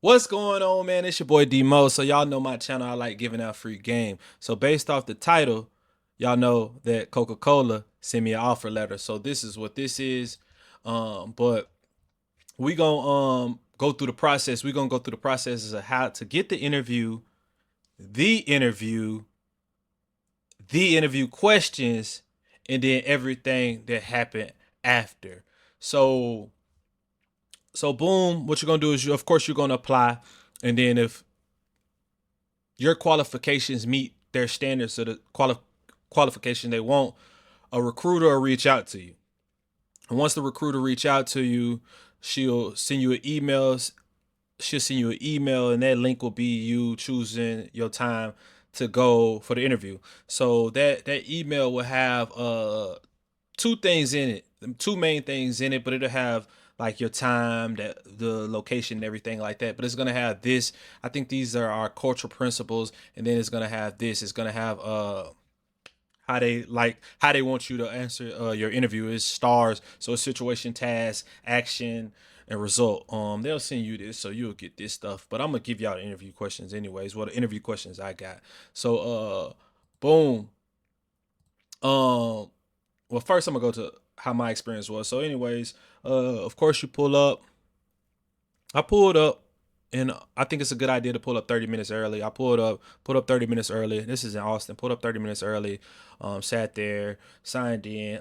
What's going on, man? It's your boy D-Mo. So y'all know my channel. I like giving out free game. So based off the title, y'all know that Coca-Cola sent me an offer letter. So this is what this is. But we gonna go through the process. We gonna go through the processes of how to get the interview, the interview questions, and then everything that happened after. So so boom, what you're gonna do is of course you're gonna apply, and then if your qualifications meet their standards of the qualification they want, a recruiter will reach out to you. And once the recruiter reach out to you, she'll send you an email. She'll send you an email, and that link will be you choosing your time to go for the interview. So that email will have two things in it, two main things in it, but it'll have like your time, that the location, and everything like that. But it's gonna have this. I think these are our cultural principles, and then it's gonna have this. It's gonna have how they want you to answer your interview is stars. So it's situation, task, action, and result. They'll send you this, so you'll get this stuff. But I'm gonna give y'all the interview questions anyways. Well, the interview questions I got. So boom. Um, well, first I'm gonna go to how my experience was. So, anyways, of course you pull up. I pulled up, and I think it's a good idea to pull up 30 minutes early. I pulled up 30 minutes early. This is in Austin. Pulled up 30 minutes early. Sat there, signed in.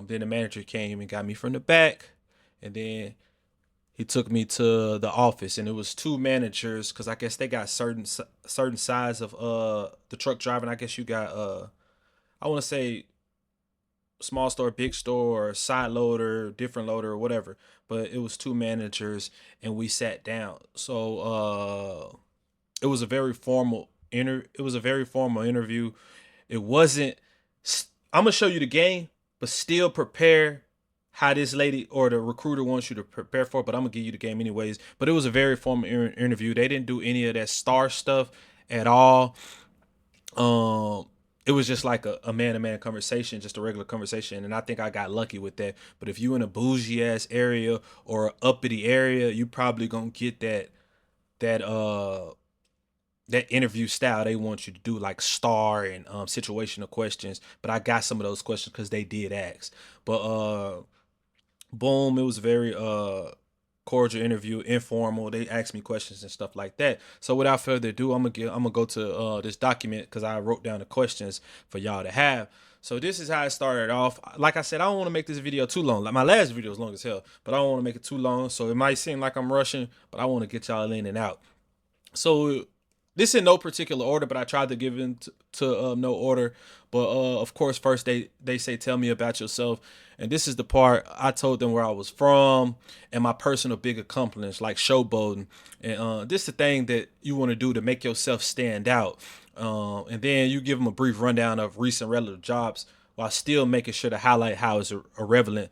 Then the manager came and got me from the back, and then he took me to the office, and it was two managers because I guess they got certain size of the truck driving. I guess you got I want to say small store, big store, side loader, different loader, or whatever. But it was two managers, and we sat down. So it was a very formal It was a very formal interview. It wasn't. I'm gonna show you the game, but still prepare how this lady or the recruiter wants you to prepare for. But I'm gonna give you the game anyways. But it was a very formal interview. They didn't do any of that star stuff at all. um it was just like a man-to-man conversation, just a regular conversation, and I think I got lucky with that. But if you in a bougie ass area or a uppity area, you probably gonna get that that interview style they want you to do, like star and situational questions. But I got some of those questions because they did ask. But boom, it was very cordial interview, informal. They asked me questions and stuff like that. So without further ado, I'm gonna go to this document because I wrote down the questions for y'all to have. So this is how it started off. Like I said, I don't want to make this video too long. Like my last video was long as hell, but I don't want to make it too long. So it might seem like I'm rushing, but I want to get y'all in and out. So this in no particular order, but I tried to give in to no order. But of course, first they say tell me about yourself, and this is the part I told them where I was from and my personal big accomplishments, like showboating. And this is the thing that you want to do to make yourself stand out. And then you give them a brief rundown of recent relative jobs while still making sure to highlight how it's irrelevant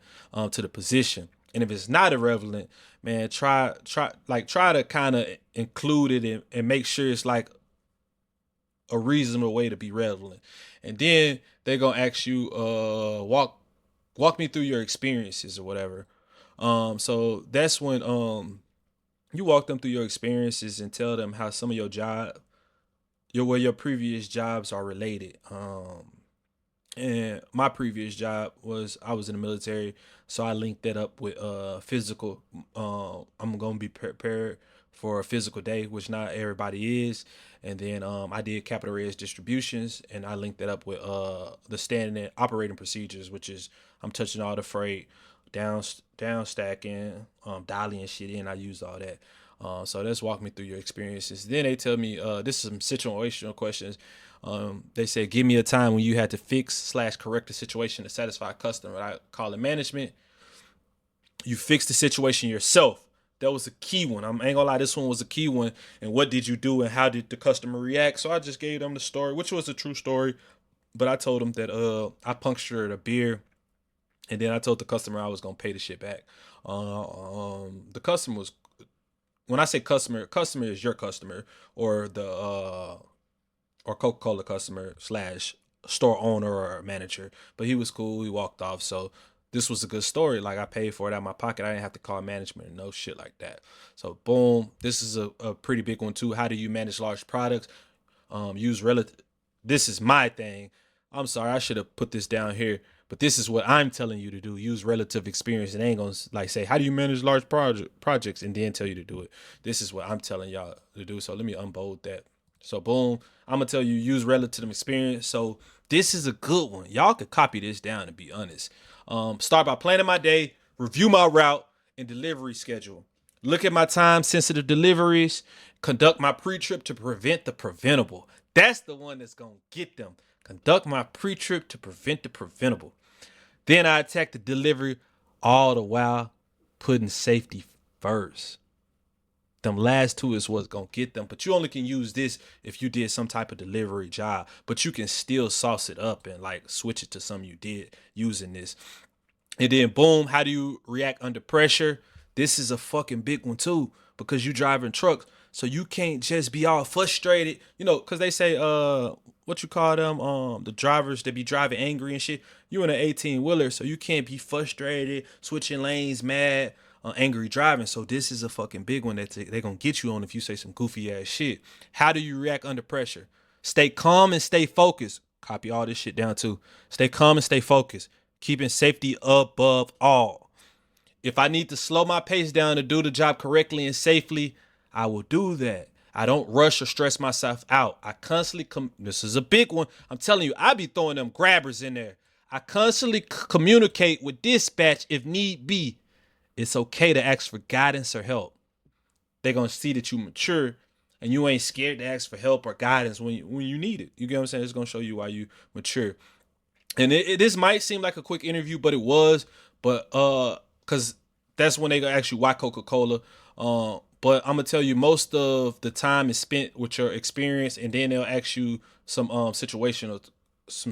to the position. And if it's not irrelevant, man, try to kind of include it and make sure it's like a reasonable way to be relevant. And then they're gonna ask you, walk me through your experiences or whatever. So that's when you walk them through your experiences and tell them how some of your previous jobs are related. And my previous job was I was in the military, so I linked that up with physical. I'm gonna be prepared for a physical day, which not everybody is. And then I did capital raise distributions, and I linked that up with the standing operating procedures, which is I'm touching all the freight, down stacking, dialing shit in. I used all that. So let's walk me through your experiences. Then they tell me this is some situational questions. They said, give me a time when you had to fix slash correct a situation to satisfy a customer. I call it management. You fix the situation yourself. That was a key one. I ain't gonna lie, this one was a key one. And what did you do and how did the customer react? So I just gave them the story, which was a true story. But I told them that I punctured a beer, and then I told the customer I was gonna pay the shit back. The customer was, when I say customer, customer is your customer or the or Coca-Cola customer slash store owner or manager. But he was cool. He walked off. So this was a good story. Like I paid for it out of my pocket. I didn't have to call management or no shit like that. So boom, this is a pretty big one too. How do you manage large products? Use relative. This is my thing. I'm sorry, I should have put this down here, but this is what I'm telling you to do. Use relative experience. And ain't gonna like say how do you manage large projects and then tell you to do it. This is what I'm telling y'all to do. So let me unbold that. So boom, I'm gonna tell you use relative experience. So this is a good one. Y'all could copy this down to be honest. Start by planning my day, review my route and delivery schedule. Look at my time sensitive deliveries. Conduct my pre-trip to prevent the preventable. That's the one that's gonna get them. Conduct my pre-trip to prevent the preventable. Then I attack the delivery, all the while putting safety first. Them last two is what's gonna get them. But you only can use this if you did some type of delivery job. But you can still sauce it up and like switch it to something you did using this. And then boom, how do you react under pressure? This is a fucking big one too, because you driving trucks. So you can't just be all frustrated, because they say what you call them, the drivers that be driving angry and shit. You in an 18 wheeler, so you can't be frustrated, switching lanes, mad, angry driving. So this is a fucking big one that they gonna get you on if you say some goofy ass shit. How do you react under pressure? Stay calm and stay focused. Copy all this shit down too. Stay calm and stay focused. Keeping safety above all. If I need to slow my pace down to do the job correctly and safely, I will do that. I don't rush or stress myself out. I constantly this is a big one. I'm telling you, I be throwing them grabbers in there. I constantly communicate with dispatch if need be. It's okay to ask for guidance or help. They're gonna see that you mature and you ain't scared to ask for help or guidance when you need it. You get what I'm saying? It's gonna show you why you mature. And this might seem like a quick interview, but it was. But because that's when they gonna ask you why Coca-Cola. But I'm gonna tell you most of the time is spent with your experience, and then they'll ask you some some situational, some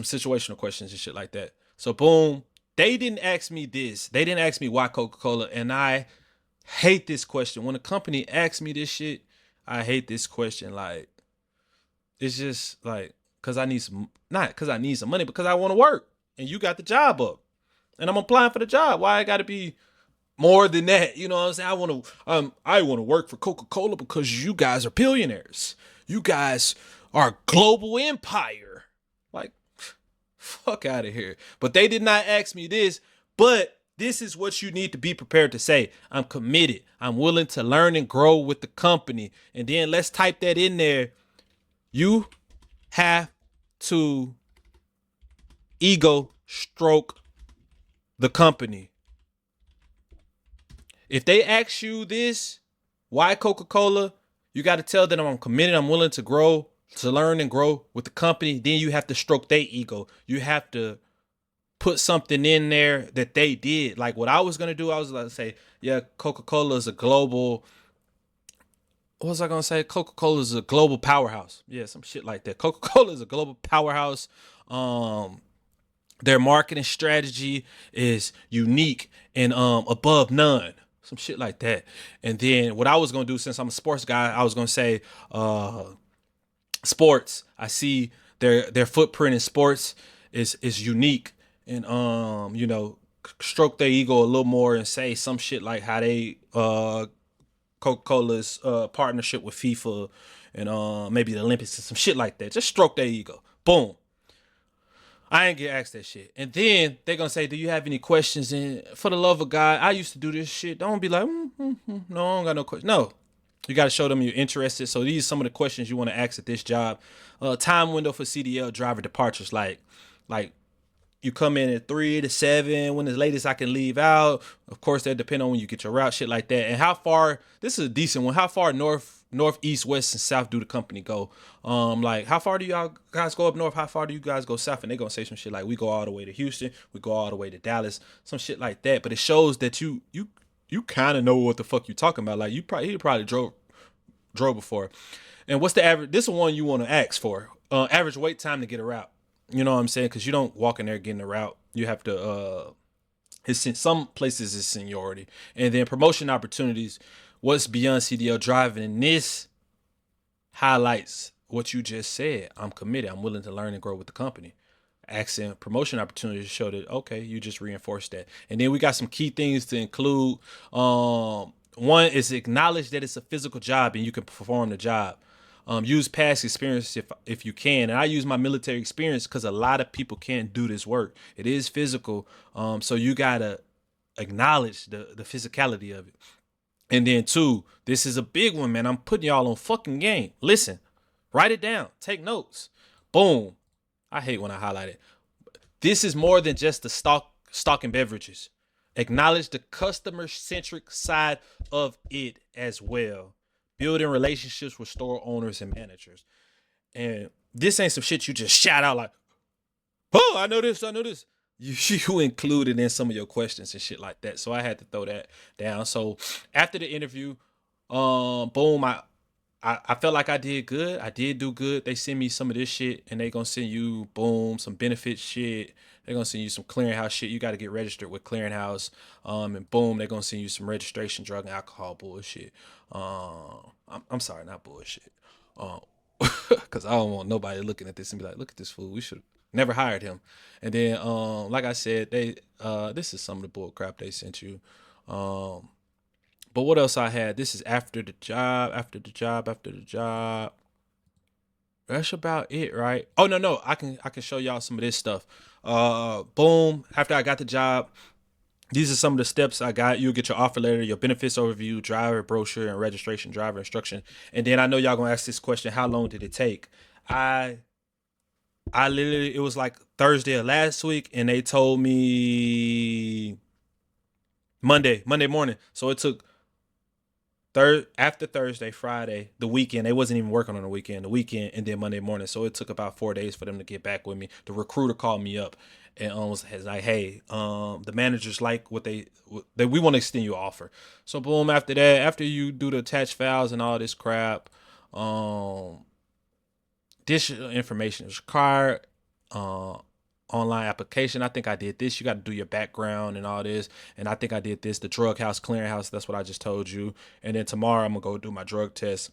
situational questions and shit like that. So boom, they didn't ask me this. They didn't ask me why Coca-Cola, and I hate this question. When a company asks me this shit, I hate this question. Like it's just like because I need some, not because I need some money, because I want to work, and you got the job up, and I'm applying for the job. Why I got to be more than that? You know what I'm saying? I want to work for Coca-Cola because you guys are billionaires. You guys are a global empire. Like, fuck out of here. But they did not ask me this, but this is what you need to be prepared to say. I'm committed. I'm willing to learn and grow with the company. And then let's type that in there. You have to ego stroke the company. If they ask you this, why Coca-Cola, you got to tell them I'm committed, I'm willing to grow, to learn and grow with the company. Then you have to stroke their ego. You have to put something in there that they did. Like what I was going to do, I was going to say, yeah, Coca-Cola is a global, what was I going to say? Coca-Cola is a global powerhouse. Yeah, some shit like that. Coca-Cola is a global powerhouse. Their marketing strategy is unique and above none. Some shit like that. And then what I was going to do, since I'm a sports guy, I was going to say sports. I see their footprint in sports is unique, and stroke their ego a little more and say some shit like how they Coca-Cola's partnership with FIFA and maybe the Olympics and some shit like that. Just stroke their ego. Boom. I ain't get asked that shit. And then they're gonna say, do you have any questions? And for the love of God, I used to do this shit. Don't be like, no, I don't got no questions. No. You got to show them you're interested. So these are some of the questions you want to ask at this job. Time window for CDL driver departures. Like you come in at 3 to 7, when the latest I can leave out. Of course, that depend on when you get your route, shit like that. And how far, this is a decent one. How far north, east, west, and south do the company go? Like how far do y'all guys go up north? How far do you guys go south? And they're gonna say some shit like we go all the way to Houston, we go all the way to Dallas, some shit like that. But it shows that you kind of know what the fuck you talking about. Like he probably drove before. And what's the average? This is one you want to ask for. Average wait time to get a route. You know what I'm saying? Because you don't walk in there getting a route. You have to. It's in some places it's seniority, and then promotion opportunities. What's beyond CDL driving? And this highlights what you just said. I'm committed. I'm willing to learn and grow with the company. Accent promotion opportunities show that okay, you just reinforce that. And then we got some key things to include. One is acknowledge that it's a physical job and you can perform the job. Use past experience if you can. And I use my military experience because a lot of people can't do this work. It is physical. So you gotta acknowledge the physicality of it. And then two, this is a big one, man. I'm putting y'all on fucking game. Listen, write it down, take notes. Boom. I hate when I highlight it. This is more than just the stock and beverages. Acknowledge the customer centric side of it as well. Building relationships with store owners and managers. And this ain't some shit you just shout out like, oh, I know this, I know this. You included in some of your questions and shit like that. So I had to throw that down. So after the interview, boom, I felt like I did good. I did do good. They send me some of this shit and they gonna send you boom some benefit shit. They're gonna send you some clearinghouse shit. You gotta get registered with clearinghouse. And boom, they're gonna send you some registration, drug and alcohol bullshit. I'm sorry, not bullshit. Um, because I don't want nobody looking at this and be like, look at this fool. We should never hired him. And then like I said, they this is some of the bull crap they sent you. Um, but what else I had? This is after the job, after the job, after the job. That's about it, right? Oh no, I can show y'all some of this stuff. Boom. After I got the job, these are some of the steps I got. You'll get your offer letter, your benefits overview, driver brochure, and registration, driver instruction. And then I know y'all gonna ask this question: how long did it take? I I literally it was like Thursday of last week, and they told me Monday morning. So it took third after Thursday, Friday, the weekend. They wasn't even working on the weekend, and then Monday morning. So it took about 4 days for them to get back with me. The recruiter called me up and was like, "Hey, the managers like what they we want to extend your offer." So boom, after that, after you do the attached files and all this crap, um, this information is required. Uh, Online application. I think I did this. You got to do your background and all this. And I think I did this. The drug house clearinghouse. That's what I just told you. And then tomorrow I'm gonna go do my drug test.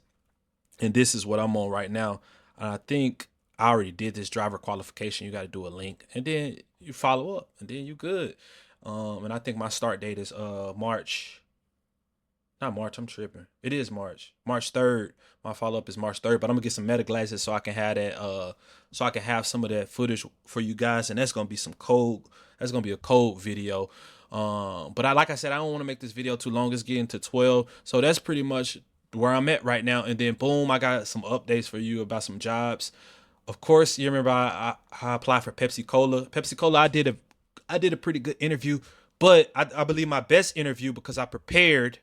And this is what I'm on right now. And I think I already did this driver qualification. You got to do a link, and then you follow up, and then you good. And I think my start date is March, not March. I'm tripping. It is March. March 3rd. My follow up is March 3rd. But I'm gonna get some meta glasses so I can have that. So I can have some of that footage for you guys, and that's gonna be some code. That's gonna be a code video. But like I said, I don't want to make this video too long. It's getting to 12, so that's pretty much where I'm at right now. And then boom, I got some updates for you about some jobs. Of course, you remember I applied for Pepsi Cola. Pepsi Cola, I did a pretty good interview, but I believe my best interview because I prepared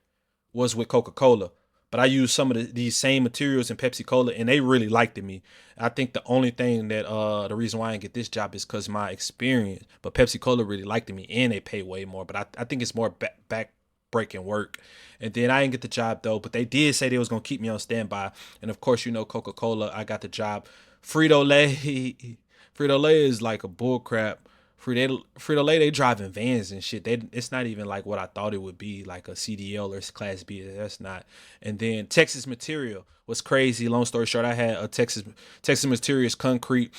was with Coca-Cola. But I used some of these same materials in Pepsi Cola, and they really liked me. I think the only thing that the reason why I didn't get this job is because my experience. But Pepsi Cola really liked me, and they pay way more. But I think it's more back breaking work. And then I didn't get the job though. But they did say they was gonna keep me on standby. And of course, you know Coca-Cola. I got the job. Frito Lay, Frito Lay is like a bull crap. Frito Lay, they driving vans and shit. It's not even like what I thought it would be, like a CDL or Class B. That's not. And then Texas Material was crazy. Long story short, I had a Texas Materials Concrete.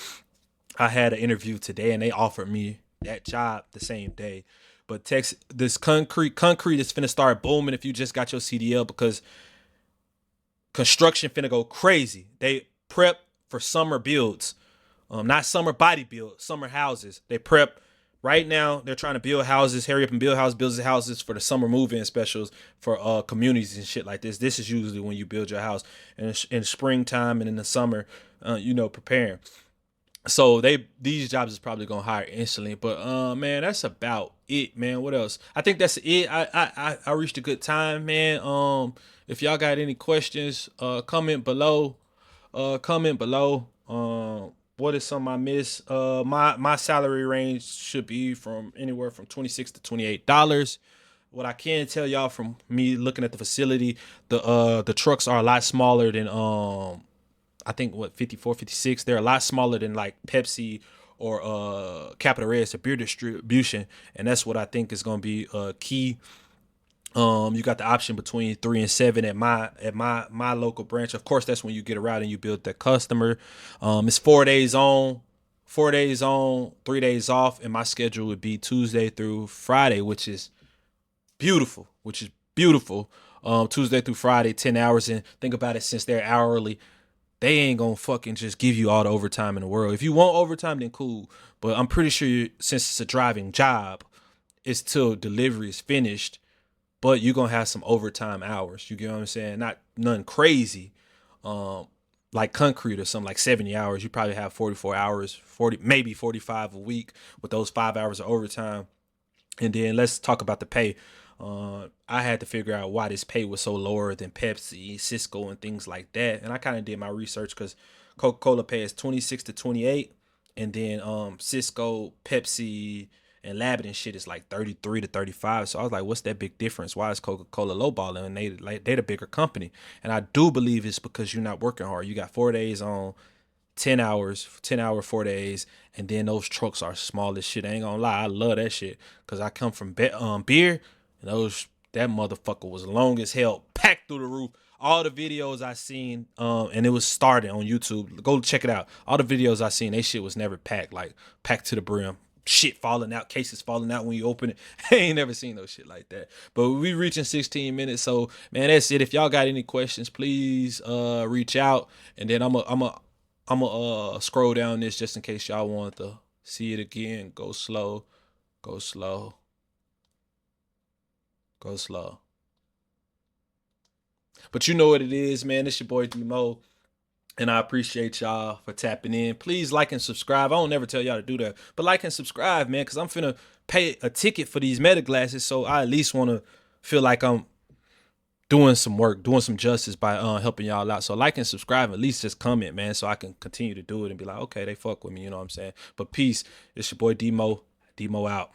I had an interview today, and they offered me that job the same day. But this concrete is finna start booming if you just got your CDL because construction finna go crazy. They prep for summer builds, not summer body build, summer houses. They prep right now. They're trying to build houses. Hurry up and build houses for the summer move-in specials for communities and shit like this. This is usually when you build your house in springtime and in the summer, preparing. So these jobs is probably gonna hire instantly. But man, that's about it, man. What else? I think that's it. I reached a good time, man. If y'all got any questions, comment below. Comment below. What is some I miss? My salary range should be from anywhere from $26 to $28. What I can tell y'all from me looking at the facility, the trucks are a lot smaller than I think what 54, 56. They're a lot smaller than like Pepsi or Capital Reds, the beer distribution, and that's what I think is going to be key. You got the option between 3 and 7 at my local branch. Of course, that's when you get around and you build that customer. It's 4 days on, 4 days on, 3 days off, and my schedule would be Tuesday through Friday, which is beautiful. Tuesday through Friday, 10 hours, and think about it, since they're hourly, they ain't gonna fucking just give you all the overtime in the world. If you want overtime, then cool. But I'm pretty sure since it's a driving job, it's till delivery is finished. But you're gonna have some overtime hours. You get what I'm saying? Not nothing crazy. Um, like concrete or something like 70 hours. You probably have 44 hours, 40 maybe 45 a week with those 5 hours of overtime. And then let's talk about the pay. I had to figure out why this pay was so lower than Pepsi, Cisco, and things like that. And I kind of did my research because Coca-Cola pays 26 to 28, and then Cisco, Pepsi, and Labit and shit is like 33 to 35. So I was like, what's that big difference? Why is Coca-Cola lowballing? And they the bigger company. And I do believe it's because you're not working hard. You got 4 days on, 10 hours, 10-hour 4 days, and then those trucks are small as shit. I ain't gonna lie, I love that shit because I come from beer, and that motherfucker was long as hell, packed through the roof. All the videos I seen, and it was started on YouTube. Go check it out. All the videos I seen, they shit was never packed, like packed to the brim. Shit falling out, cases falling out when you open it. I ain't never seen no shit like that. But we reaching 16 minutes, so man, that's it. If y'all got any questions, please reach out, and then I'm gonna scroll down this just in case y'all want to see it again. Go slow, go slow, go slow. But you know what it is, man. It's your boy Demo, and I appreciate y'all for tapping in. Please like and subscribe. I don't never tell y'all to do that, but like and subscribe, man, because I'm finna pay a ticket for these meta glasses, so I at least want to feel like I'm doing some work, doing some justice by helping y'all out. So like and subscribe, at least just comment, man, so I can continue to do it and be like, okay, they fuck with me, you know what I'm saying? But peace. It's your boy Demo. Demo out.